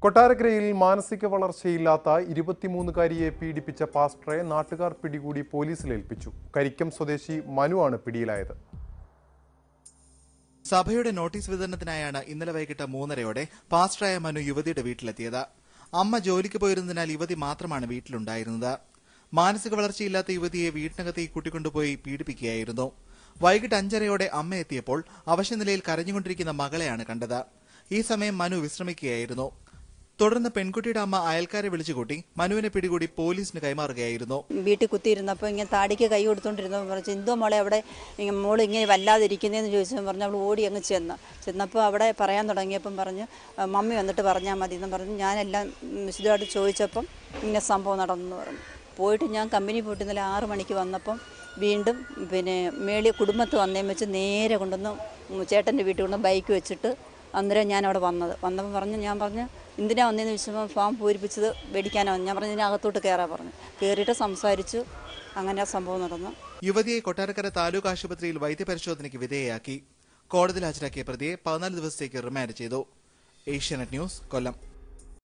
കൊട്ടാരക്കരയിൽ മാനസിക വളർച്ചയില്ലാത്ത 23-കാരിയെ പീഡിപ്പിച്ച പാസ്റ്ററെ നാട്ടുകാർ പിടികൂടി പോലീസിൽ ഏൽപ്പിച്ചു. കരിക്കം സ്വദേശി മനുവാണ് പിടിയിലായത്. സഭയുടെ നോട്ടീസ് വിതരണത്തിനായാണ് ഇന്നലെ വൈകിട്ട് 3:30-ഓടെ പാസ്റ്ററായ മനു യുവതിയുടെ വീട്ടിലെത്തിയത്. അമ്മ ജോലിക്ക് പോയിരുന്നതിനാൽ യുവതി മാത്രമാണ് വീട്ടിലുണ്ടായിരുന്നത്. മാനസിക വളർച്ചയില്ലാത്ത യുവതിയെ വീട്ടിനകത്തേക്ക് കൂട്ടിക്കൊണ്ടുപോയി പീഡിപ്പിക്കുകയായിരുന്നു. വൈകിട്ട് 5:30-ഓടെ അമ്മ എത്തിയപ്പോൾ അവശനിലയിൽ കരഞ്ഞുകൊണ്ടിരിക്കുന്ന മകളെയാണ് കണ്ടത്. ഈ സമയം മനു വിശ്രമിക്കുകയായിരുന്നു. തുടർന്ന് പെൺകുട്ടിയുടെ അമ്മ അയൽക്കാരെ വിളിച്ചുകൂട്ടി മനുവിനെ പിടികൂടി പോലീസിന് കൈമാറുകയായിരുന്നു. വീട്ടിൽ കുത്തിയിരുന്നപ്പോൾ ഇങ്ങനെ താടിക്ക് കൈ കൊടുത്തോണ്ടിരുന്നപ്പോൾ പറഞ്ഞു, എന്തോ മോളെ അവിടെ മോള് ഇങ്ങനെ വല്ലാതിരിക്കുന്നതെന്ന് ചോദിച്ചപ്പോൾ പറഞ്ഞു. അവൾ ഓടി അങ്ങ് ചെന്നപ്പോൾ അവിടെ പറയാൻ തുടങ്ങിയപ്പം പറഞ്ഞു, മമ്മി വന്നിട്ട് പറഞ്ഞാൽ മതി എന്ന് പറഞ്ഞു. ഞാനെല്ലാം വിശദമായിട്ട് ചോദിച്ചപ്പം ഇങ്ങനെ സംഭവം നടന്നു പറഞ്ഞു. പോയിട്ട് ഞാൻ കമ്പനി പോയിട്ട് ഇന്നലെ 6 മണിക്ക് വന്നപ്പം വീണ്ടും മേളി കുടുംബത്ത് വന്നേം വെച്ച് നേരെ കൊണ്ടുവന്ന് ചേട്ടൻ്റെ വീട്ടിൽ കൊണ്ട് ബൈക്ക് വെച്ചിട്ട് അന്നേരം ഞാൻ അവിടെ വന്നപ്പോൾ ഞാൻ പറഞ്ഞു എന്തിനാ വന്നതെന്ന് ചോദിച്ചപ്പോൾ ഫാം പൂരിപ്പിച്ചത് മേടിക്കാനോ. ഞാൻ പറഞ്ഞു ഇതിനകത്തോട്ട് കയറാൻ പറഞ്ഞു. കയറിയിട്ട് സംസാരിച്ചു. അങ്ങനെ ആ സംഭവം നടന്നു. യുവതിയെ കൊട്ടാരക്കര താലൂക്ക് ആശുപത്രിയിൽ വൈദ്യപരിശോധനയ്ക്ക് വിധേയയാക്കി. കോടതിയിൽ ഹാജരാക്കിയ പ്രതിയെ 14 ദിവസത്തേക്ക് റിമാൻഡ് ചെയ്തു. ഏഷ്യാനെറ്റ് ന്യൂസ്, കൊല്ലം.